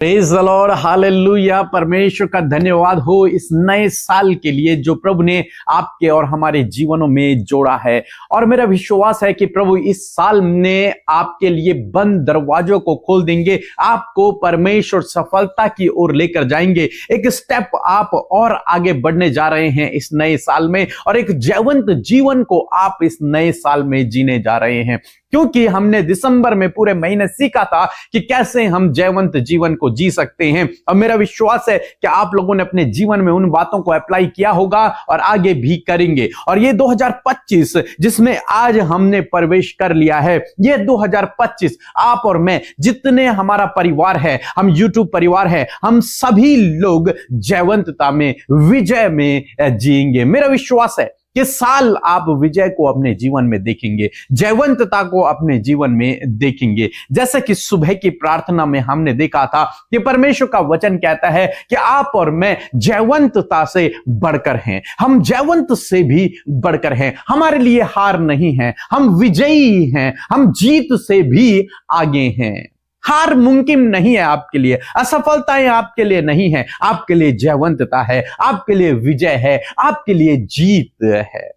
Praise the Lord, hallelujah. परमेश्वर का धन्यवाद हो इस नए साल के लिए जो प्रभु ने आपके और हमारे जीवनों में जोड़ा है। और मेरा विश्वास है कि प्रभु इस साल में आपके लिए बंद दरवाजों को खोल देंगे, आपको परमेश्वर सफलता की ओर लेकर जाएंगे। एक स्टेप आप और आगे बढ़ने जा रहे हैं इस नए साल में, और एक जीवंत जीवन को आप इस नए साल में जीने जा रहे हैं। क्योंकि हमने दिसंबर में पूरे महीने सीखा था कि कैसे हम जीवंत जीवन को जी सकते हैं। और मेरा विश्वास है कि आप लोगों ने अपने जीवन में उन बातों को अप्लाई किया होगा और आगे भी करेंगे। और ये 2025 जिसमें आज हमने प्रवेश कर लिया है, ये 2025 आप और मैं, जितने हमारा परिवार है, हम YouTube परिवार है, हम सभी लोग जीवंतता में, विजय में जिएंगे। मेरा विश्वास है कि साल आप विजय को अपने जीवन में देखेंगे, जयवंतता को अपने जीवन में देखेंगे। जैसे कि सुबह की प्रार्थना में हमने देखा था कि परमेश्वर का वचन कहता है कि आप और मैं जयवंतता से बढ़कर हैं, हम जयवंत से भी बढ़कर हैं। हमारे लिए हार नहीं है, हम विजयी हैं, हम जीत से भी आगे हैं। हार मुमकिन नहीं है आपके लिए, असफलताएं आपके लिए नहीं है, आपके लिए जयवंतता है, आपके लिए विजय है, आपके लिए जीत है।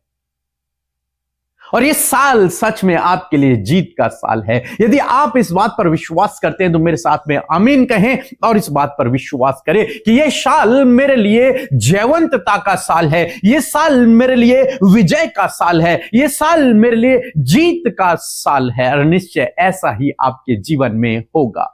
और ये साल सच में आपके लिए जीत का साल है। यदि आप इस बात पर विश्वास करते हैं तो मेरे साथ में आमीन कहें और इस बात पर विश्वास करें कि ये साल मेरे लिए जयवंतता का साल है, ये साल मेरे लिए विजय का साल है, ये साल मेरे लिए जीत का साल है। और निश्चय ऐसा ही आपके जीवन में होगा।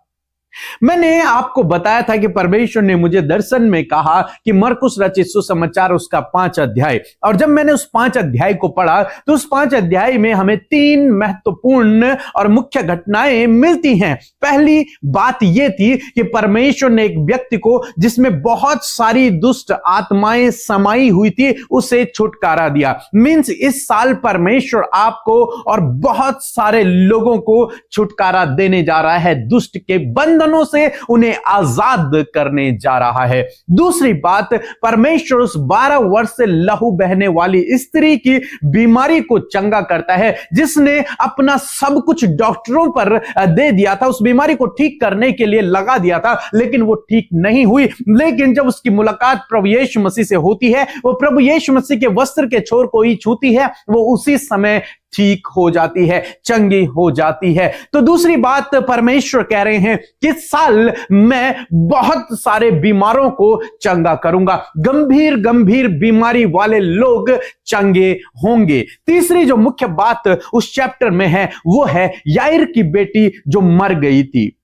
मैंने आपको बताया था कि परमेश्वर ने मुझे दर्शन में कहा कि मरकुस रचित सुसमाचार उसका 5 अध्याय, और जब मैंने उस 5 अध्याय को पढ़ा तो उस 5 अध्याय में हमें 3 महत्वपूर्ण और मुख्य घटनाएं मिलती हैं। पहली बात यह थी कि परमेश्वर ने एक व्यक्ति को जिसमें बहुत सारी दुष्ट आत्माएं समाई हुई थी उसे छुटकारा दिया। मींस इस साल परमेश्वर आपको और बहुत सारे लोगों को छुटकारा देने जा रहा है, दुष्ट के बंधनों से उन्हें आजाद करने जा रहा है। दूसरी बात, परमेश्वर उस 12 वर्ष से लहू बहने वाली स्त्री की बीमारी को चंगा करता है, जिसने अपना सब कुछ डॉक्टरों पर दे दिया था, उस बीमारी को ठीक करने के लिए लगा दिया था, लेकिन वो ठीक नहीं हुई। लेकिन जब उसकी मुलाकात प्रभु यीशु मसीह से होती है, वो प्रभु यीशु मसीह के वस्त्र के छोर को ही छूती है, वो उसी समय ठीक हो जाती है, चंगी हो जाती है। तो दूसरी बात, परमेश्वर कह रहे हैं कि इस साल मैं बहुत सारे बीमारों को चंगा करूंगा, गंभीर गंभीर बीमारी वाले लोग चंगे होंगे। तीसरी जो मुख्य बात उस चैप्टर में है वो है याईर की बेटी जो मर गई थी।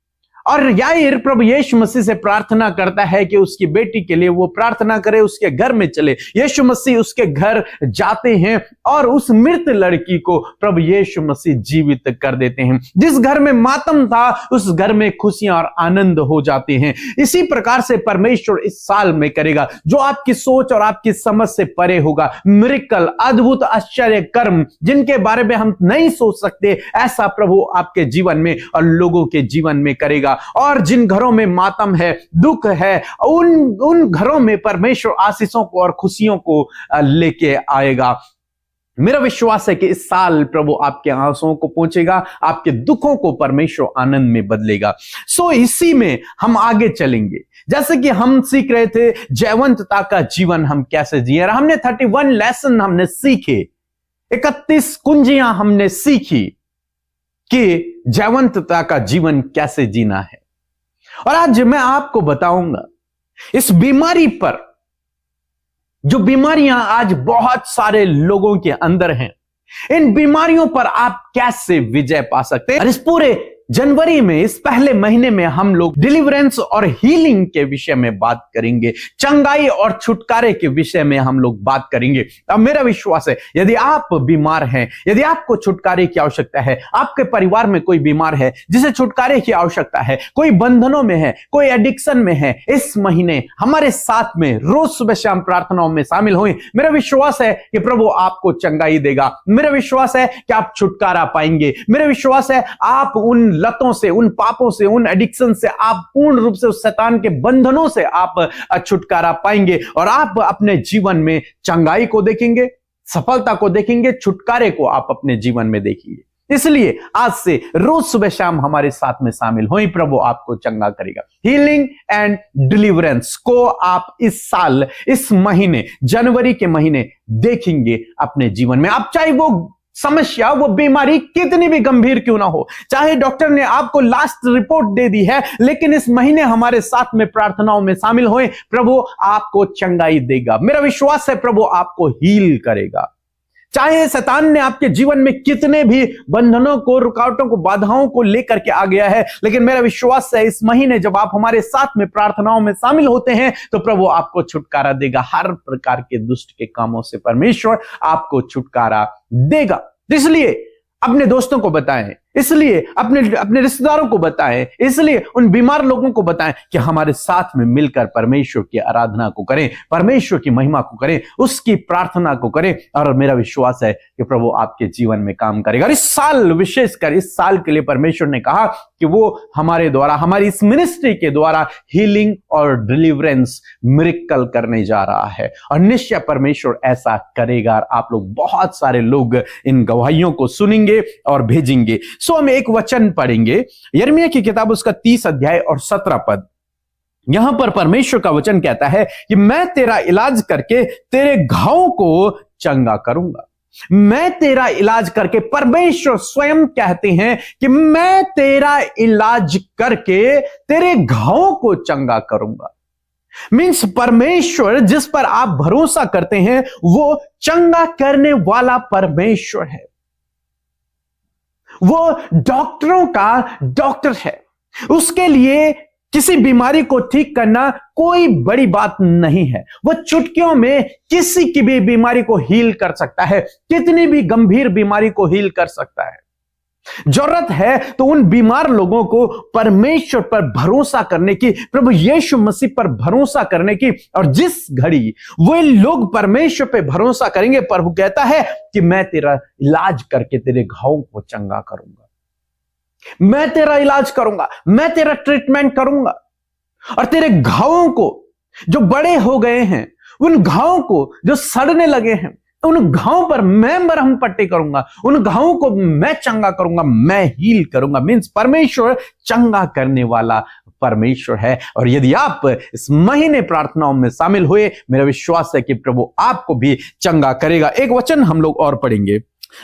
और याईर प्रभु यीशु मसीह से प्रार्थना करता है कि उसकी बेटी के लिए वो प्रार्थना करे, उसके घर में चले। यीशु मसीह उसके घर जाते हैं और उस मृत लड़की को प्रभु यीशु मसीह जीवित कर देते हैं। जिस घर में मातम था उस घर में खुशियां और आनंद हो जाते हैं। इसी प्रकार से परमेश्वर इस साल में करेगा जो आपकी सोच और आपकी समझ से परे होगा। मिरेकल, अद्भुत आश्चर्य कर्म जिनके बारे में हम नहीं सोच सकते, ऐसा प्रभु आपके जीवन में और लोगों के जीवन में करेगा। और जिन घरों में मातम है, दुख है, उन घरों में परमेश्वर आशीषों को और खुशियों को लेके आएगा। मेरा विश्वास है कि इस साल प्रभु आपके आंसुओं को पहुंचेगा, आपके दुखों को परमेश्वर आनंद में बदलेगा। सो इसी में हम आगे चलेंगे। जैसे कि हम सीख रहे थे जयवंतता का जीवन हम कैसे जिए, हमने 31 लेसन हमने सीखे, 31 कुंजियां हमने सीखी कि जयवंतता का जीवन कैसे जीना है। और आज मैं आपको बताऊंगा इस बीमारी पर, जो बीमारियां आज बहुत सारे लोगों के अंदर हैं, इन बीमारियों पर आप कैसे विजय पा सकते हैं। और इस पूरे जनवरी में, इस पहले महीने में हम लोग डिलीवरेंस और हीलिंग के विषय में बात करेंगे, चंगाई और छुटकारे के विषय में हम लोग बात करेंगे। अब मेरा विश्वास है यदि आप बीमार हैं, यदि आपको छुटकारे की आवश्यकता है, आपके परिवार में कोई बीमार है जिसे छुटकारे की आवश्यकता है, कोई बंधनों में है, कोई एडिक्शन में है, इस महीने हमारे साथ में रोज सुबह शाम प्रार्थनाओं में शामिल हुए। मेरा विश्वास है कि प्रभु आपको चंगाई देगा, मेरा विश्वास है कि आप छुटकारा पाएंगे, मेरा विश्वास है आप उन लतों से, उन पापों से, उन एडिक्शन से आप पूर्ण रूप से, उस शैतान के बंधनों से आप छुटकारा पाएंगे और आप अपने जीवन में चंगाई को देखेंगे, सफलता को देखेंगे, छुटकारे को आप अपने जीवन में देखेंगे। इसलिए आज से रोज सुबह शाम हमारे साथ में शामिल हो, प्रभु आपको चंगा करेगा। हीलिंग एंड डिलीवरेंस को आप इस साल, इस महीने, जनवरी के महीने देखेंगे अपने जीवन में। आप चाहे वो समस्या, वो बीमारी कितनी भी गंभीर क्यों ना हो, चाहे डॉक्टर ने आपको लास्ट रिपोर्ट दे दी है, लेकिन इस महीने हमारे साथ में प्रार्थनाओं में शामिल होए, प्रभु आपको चंगाई देगा। मेरा विश्वास है प्रभु आपको हील करेगा। चाहे शैतान ने आपके जीवन में कितने भी बंधनों को, रुकावटों को, बाधाओं को लेकर के आ गया है, लेकिन मेरा विश्वास है इस महीने जब आप हमारे साथ में प्रार्थनाओं में शामिल होते हैं तो प्रभु आपको छुटकारा देगा। हर प्रकार के दुष्ट के कामों से परमेश्वर आपको छुटकारा देगा। इसलिए अपने दोस्तों को बताएं, इसलिए अपने रिश्तेदारों को बताएं, इसलिए उन बीमार लोगों को बताएं कि हमारे साथ में मिलकर परमेश्वर की आराधना को करें, परमेश्वर की महिमा को करें, उसकी प्रार्थना को करें। और मेरा विश्वास है कि प्रभु आपके जीवन में काम करेगा। और इस साल, विशेषकर इस साल के लिए परमेश्वर ने कहा कि वो हमारे द्वारा, हमारी इस मिनिस्ट्री के द्वारा हीलिंग और डिलीवरेंस, मिरेकल करने जा रहा है। और निश्चय परमेश्वर ऐसा करेगा। आप लोग, बहुत सारे लोग इन गवाहियों को सुनेंगे और भेजेंगे। सो हम एक वचन पढ़ेंगे, यिर्मयाह की किताब उसका 30 अध्याय और 17 पद। यहां पर परमेश्वर का वचन कहता है कि मैं तेरा इलाज करके तेरे घावों को चंगा करूंगा। मैं तेरा इलाज करके, परमेश्वर स्वयं कहते हैं कि मैं तेरा इलाज करके तेरे घावों को चंगा करूंगा। मीन्स परमेश्वर जिस पर आप भरोसा करते हैं वो चंगा करने वाला परमेश्वर है। वो डॉक्टरों का डॉक्टर है। उसके लिए किसी बीमारी को ठीक करना कोई बड़ी बात नहीं है। वो चुटकियों में किसी की भी बीमारी को हील कर सकता है, कितनी भी गंभीर बीमारी को हील कर सकता है। जरूरत है तो उन बीमार लोगों को परमेश्वर पर भरोसा करने की, प्रभु यीशु मसीह पर भरोसा करने की। और जिस घड़ी वे लोग परमेश्वर पे भरोसा करेंगे, प्रभु कहता है कि मैं तेरा इलाज करके तेरे घावों को चंगा करूंगा, मैं तेरा इलाज करूंगा, मैं तेरा ट्रीटमेंट करूंगा। और तेरे घावों को जो बड़े हो गए हैं, उन घावों को जो सड़ने लगे हैं, उन घावों पर मैं मरहम पट्टी करूंगा, उन घावों को मैं चंगा करूंगा, मैं हील करूंगा। मींस परमेश्वर चंगा करने वाला परमेश्वर है। और यदि आप इस महीने प्रार्थनाओं में शामिल हुए, मेरा विश्वास है कि प्रभु आपको भी चंगा करेगा। एक वचन हम लोग और पढ़ेंगे,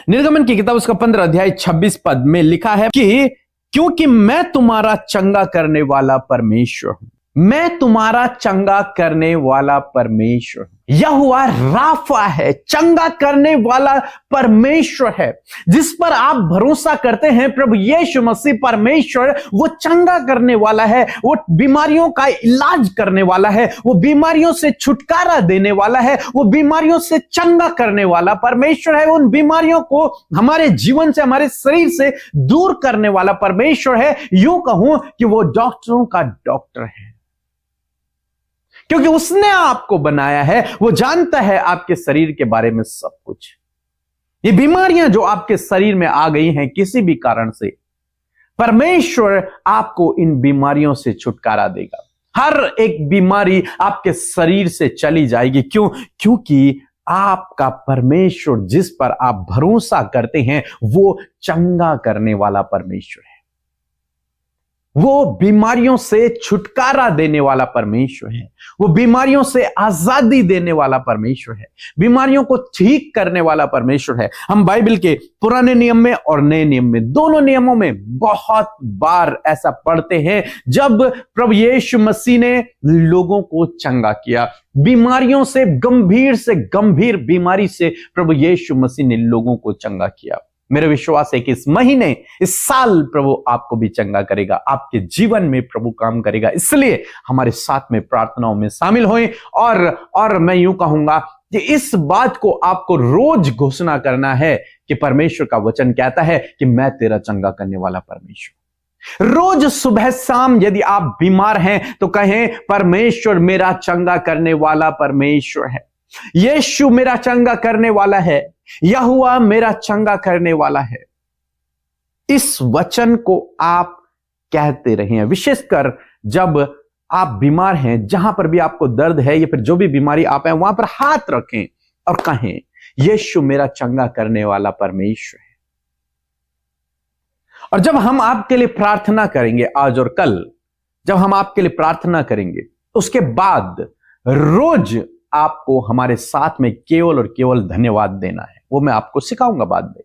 निर्गमन की किताब उसका 15 अध्याय 26 पद में लिखा है कि क्योंकि मैं तुम्हारा चंगा करने वाला परमेश्वर हूं, मैं तुम्हारा चंगा करने वाला परमेश्वर हूं। यहोवा राफा है, चंगा करने वाला परमेश्वर है। जिस पर आप भरोसा करते हैं, प्रभु यीशु मसीह परमेश्वर, वो चंगा करने वाला है, वो बीमारियों का इलाज करने वाला है, वो बीमारियों से छुटकारा देने वाला है, वो बीमारियों से चंगा करने वाला परमेश्वर है। उन बीमारियों को हमारे जीवन से, हमारे शरीर से दूर करने वाला परमेश्वर है। यूं कहूं कि वो डॉक्टरों का डॉक्टर है, क्योंकि उसने आपको बनाया है। वो जानता है आपके शरीर के बारे में सब कुछ। ये बीमारियां जो आपके शरीर में आ गई हैं किसी भी कारण से, परमेश्वर आपको इन बीमारियों से छुटकारा देगा। हर एक बीमारी आपके शरीर से चली जाएगी। क्यों? क्योंकि आपका परमेश्वर जिस पर आप भरोसा करते हैं वो चंगा करने वाला परमेश्वर है। वो बीमारियों से छुटकारा देने वाला परमेश्वर है। वो बीमारियों से आजादी देने वाला परमेश्वर है। बीमारियों को ठीक करने वाला परमेश्वर है। हम बाइबल के पुराने नियम में और नए नियम में, दोनों नियमों में बहुत बार ऐसा पढ़ते हैं जब प्रभु यीशु मसीह ने लोगों को चंगा किया। बीमारियों से गंभीर बीमारी से प्रभु यीशु मसीह ने लोगों को चंगा किया। मेरा विश्वास है कि इस महीने, इस साल प्रभु आपको भी चंगा करेगा, आपके जीवन में प्रभु काम करेगा। इसलिए हमारे साथ में प्रार्थनाओं में शामिल होएं। और मैं यूं कहूंगा कि इस बात को आपको रोज घोषणा करना है कि परमेश्वर का वचन कहता है कि मैं तेरा चंगा करने वाला परमेश्वर। रोज सुबह शाम यदि आप बीमार हैं तो कहें, परमेश्वर मेरा चंगा करने वाला परमेश्वर है, यीशु मेरा चंगा करने वाला है, यहोवा मेरा चंगा करने वाला है। इस वचन को आप कहते रहें, विशेषकर जब आप बीमार हैं, जहां पर भी आपको दर्द है या फिर जो भी बीमारी आप हैं, वहां पर हाथ रखें और कहें, यीशु मेरा चंगा करने वाला परमेश्वर है। और जब हम आपके लिए प्रार्थना करेंगे आज और कल, जब हम आपके लिए प्रार्थना करेंगे, उसके बाद रोज आपको हमारे साथ में केवल और केवल धन्यवाद देना है। वो मैं आपको सिखाऊंगा बाद में,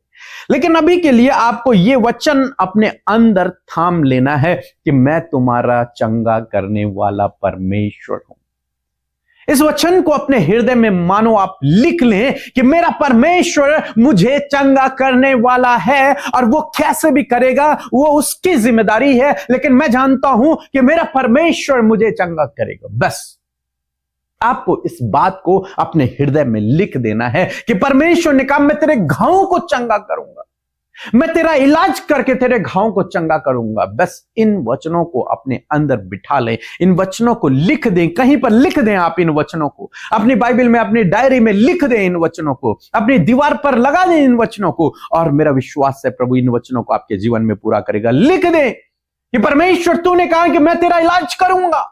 लेकिन अभी के लिए आपको ये वचन अपने अंदर थाम लेना है कि मैं तुम्हारा चंगा करने वाला परमेश्वर हूं। इस वचन को अपने हृदय में मानो आप लिख लें कि मेरा परमेश्वर मुझे चंगा करने वाला है, और वो कैसे भी करेगा वो उसकी जिम्मेदारी है, लेकिन मैं जानता हूं कि मेरा परमेश्वर मुझे चंगा करेगा। बस आपको इस बात को अपने हृदय में लिख देना है कि परमेश्वर ने कहा मैं तेरे घावों को चंगा करूंगा, मैं तेरा इलाज करके तेरे घावों को चंगा करूंगा। बस इन वचनों को अपने अंदर बिठा लें, इन वचनों को लिख दें, कहीं पर लिख दें आप इन वचनों को, अपनी बाइबल में, अपनी डायरी में लिख दें इन वचनों को, अपनी दीवार पर लगा दें इन वचनों को, और मेरा विश्वास है प्रभु इन वचनों को आपके जीवन में पूरा करेगा। लिख दें कि परमेश्वर तूने कहा कि मैं तेरा इलाज करूंगा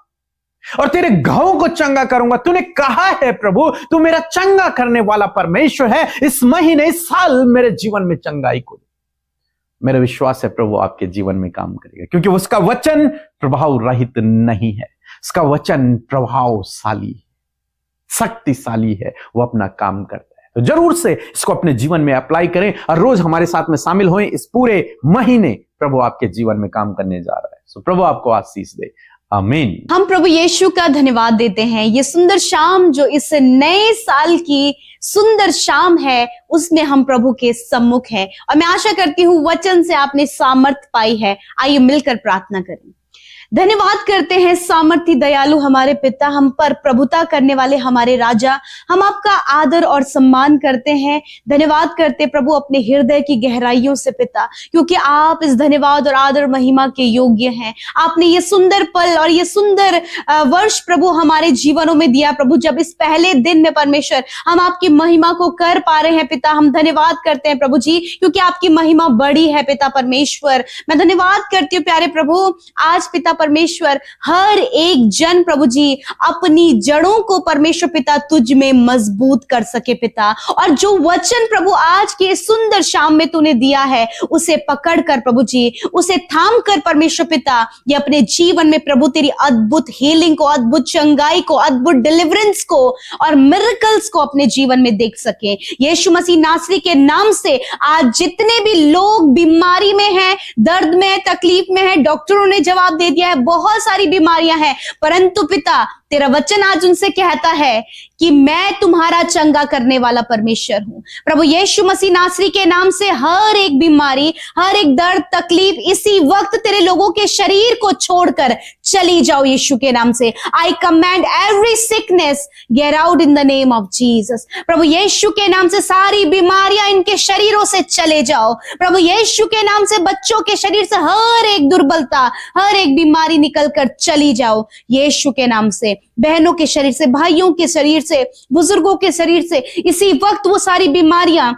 और तेरे घावों को चंगा करूंगा। तूने कहा है प्रभु, तू मेरा चंगा करने वाला परमेश्वर है। इस महीने, इस साल मेरे जीवन में चंगाई को, मेरा विश्वास है प्रभु आपके जीवन में काम करेगा, क्योंकि उसका वचन प्रभाव रहित नहीं है, उसका वचन प्रभावशाली, शक्तिशाली है, वो अपना काम करता है। तो जरूर से इसको अपने जीवन में अप्लाई करें और रोज हमारे साथ में शामिल हों। इस पूरे महीने प्रभु आपके जीवन में काम करने जा रहा है। सो प्रभु आपको आशीष दे। आमीन। हम प्रभु यीशु का धन्यवाद देते हैं। ये सुंदर शाम जो इस नए साल की सुंदर शाम है, उसमें हम प्रभु के सम्मुख हैं, और मैं आशा करती हूँ वचन से आपने सामर्थ पाई है। आइए मिलकर प्रार्थना करें। धन्यवाद करते हैं सामर्थी दयालु हमारे पिता, हम पर प्रभुता करने वाले हमारे राजा, हम आपका आदर और सम्मान करते हैं। धन्यवाद करते प्रभु अपने हृदय की गहराइयों से पिता, क्योंकि आप इस धन्यवाद और आदर महिमा के योग्य हैं। आपने ये सुंदर पल और ये सुंदर वर्ष प्रभु हमारे जीवनों में दिया प्रभु, जब इस पहले दिन में परमेश्वर हम आपकी महिमा को कर पा रहे हैं पिता। हम धन्यवाद करते हैं प्रभु जी, क्योंकि आपकी महिमा बड़ी है पिता परमेश्वर। मैं धन्यवाद करती हूँ प्यारे प्रभु, आज पिता परमेश्वर हर एक जन प्रभु जी अपनी जड़ों को परमेश्वर पिता तुझ में मजबूत कर सके पिता, और जो वचन प्रभु आज के सुंदर शाम में तूने दिया है उसे पकड़ कर प्रभु जी, उसे थाम कर परमेश्वर पिता ये अपने जीवन में प्रभु तेरी अद्भुत हीलिंग को, अद्भुत चंगाई को, अद्भुत डिलीवरेंस को और मिरेकल्स को अपने जीवन में देख सके। यीशु मसीह नासरी के नाम से आज जितने भी लोग बीमारी में हैं, दर्द में, तकलीफ में हैं, डॉक्टरों ने जवाब दे दिया है, बहुत सारी बीमारियां हैं, परंतु पिता तेरा वचन आज उनसे कहता है कि मैं तुम्हारा चंगा करने वाला परमेश्वर हूं। प्रभु यीशु मसीह नासरी के नाम से हर एक बीमारी, हर एक दर्द, तकलीफ इसी वक्त तेरे लोगों के शरीर को छोड़कर चली जाओ यीशु के नाम से। I command every sickness get out in the name of Jesus. प्रभु यीशु के नाम से सारी बीमारियां इनके शरीरों से चले जाओ। प्रभु यीशु के नाम से बच्चों के शरीर से हर एक दुर्बलता, हर एक बीमारी निकलकर चली जाओ यीशु के नाम से। बहनों के शरीर से, भाइयों के शरीर से, बुजुर्गों के शरीर से इसी वक्त वो सारी बीमारियां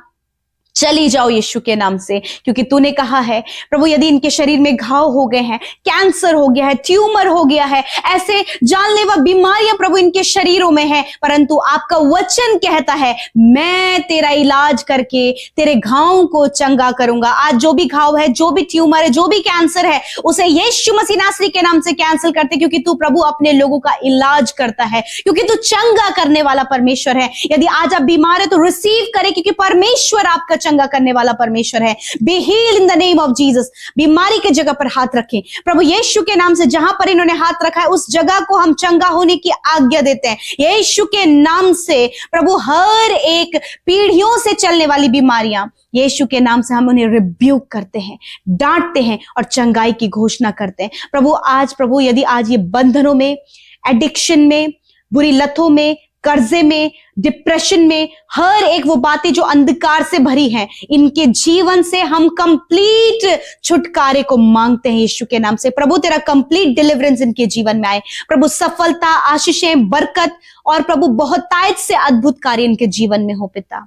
चली जाओ यीशु के नाम से, क्योंकि तूने कहा है प्रभु यदि इनके शरीर में घाव हो गए हैं, कैंसर हो गया है, ट्यूमर हो गया है, ऐसे जानलेवा बीमारियां प्रभु इनके शरीरों में है, परंतु आपका वचन कहता है मैं तेरा इलाज करके तेरे घावों को चंगा करूंगा। आज जो भी घाव है, जो भी ट्यूमर है, जो भी कैंसर है, उसे यीशु मसीह नासरी के नाम से कैंसिल करते, क्योंकि तू प्रभु अपने लोगों का इलाज करता है, क्योंकि तू चंगा करने वाला परमेश्वर है। यदि आज आप बीमार है तो रिसीव करें, क्योंकि परमेश्वर आपका चंगा करने वाला परमेश्वर है। Be healed in the name of Jesus. बीमारी के जगह पर हाथ रखें प्रभु यीशु के नाम से, जहां पर इन्होंने हाथ रखा है उस जगह को हम चंगा होने की आज्ञा देते हैं यीशु के नाम से। प्रभु हर एक पीढ़ियों से चलने वाली बीमारियां यीशु के नाम से हम उन्हें रिब्यूक करते हैं, डांटते हैं और चंगाई की घोषणा करते हैं। प्रभु आज प्रभु यदि आज ये बंधनों में, एडिक्शन में, बुरी लतों में, कर्जे में, डिप्रेशन में, हर एक वो बातें जो अंधकार से भरी हैं, इनके जीवन से हम कंप्लीट छुटकारे को मांगते हैं यीशु के नाम से। प्रभु तेरा कंप्लीट डिलीवरेंस इनके जीवन में आए। प्रभु सफलता, आशीषें, बरकत और प्रभु बहुतायत से अद्भुत कार्य इनके जीवन में हो पिता।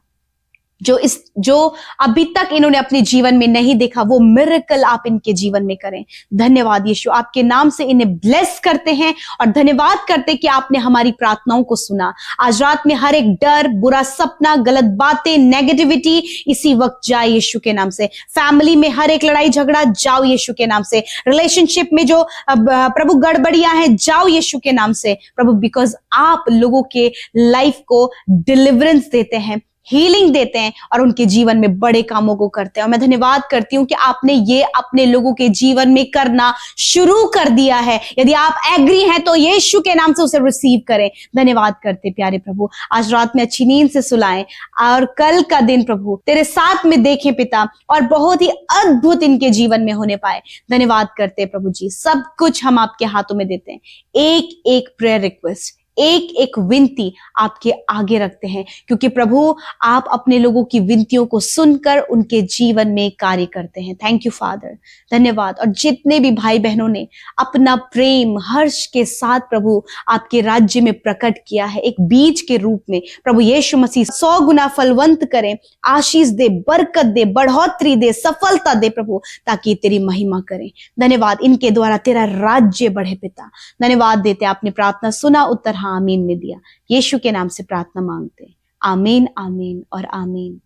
जो अभी तक इन्होंने अपने जीवन में नहीं देखा, वो मिरेकल आप इनके जीवन में करें। धन्यवाद यीशु, आपके नाम से इन्हें ब्लेस करते हैं और धन्यवाद करते कि आपने हमारी प्रार्थनाओं को सुना। आज रात में हर एक डर, बुरा सपना, गलत बातें, नेगेटिविटी इसी वक्त जाए यीशु के नाम से। फैमिली में हर एक लड़ाई झगड़ा जाओ यीशु के नाम से। रिलेशनशिप में जो प्रभु गड़बड़ियां हैं जाओ यीशु के नाम से प्रभु, बिकॉज आप लोगों के लाइफ को डिलीवरेंस देते हैं, हीलिंग देते हैं और उनके जीवन में बड़े कामों को करते हैं। और मैं धन्यवाद करती हूं कि आपने ये अपने लोगों के जीवन में करना शुरू कर दिया है। यदि आप एग्री हैं तो यीशु के नाम से उसे रिसीव करें। धन्यवाद करते प्यारे प्रभु, आज रात में अच्छी नींद से सुलाएं और कल का दिन प्रभु तेरे साथ में देखें पिता, और बहुत ही अद्भुत इनके जीवन में होने पाए। धन्यवाद करते प्रभु जी, सब कुछ हम आपके हाथों में देते हैं। एक एक प्रेयर रिक्वेस्ट, एक एक विनती आपके आगे रखते हैं, क्योंकि प्रभु आप अपने लोगों की विनतियों को सुनकर उनके जीवन में कार्य करते हैं। थैंक यू फादर, धन्यवाद। और जितने भी भाई बहनों ने अपना प्रेम हर्ष के साथ प्रभु आपके राज्य में प्रकट किया है एक बीज के रूप में, प्रभु यीशु मसीह 100 गुना फलवंत करें, आशीष दे, बरकत दे, बढ़ोतरी दे, सफलता दे प्रभु, ताकि तेरी महिमा करें। धन्यवाद, इनके द्वारा तेरा राज्य बढ़े पिता। धन्यवाद देते, आपने प्रार्थना सुना, उत्तर आमीन में दिया। यीशु के नाम से प्रार्थना मांगते, आमीन आमीन और आमीन।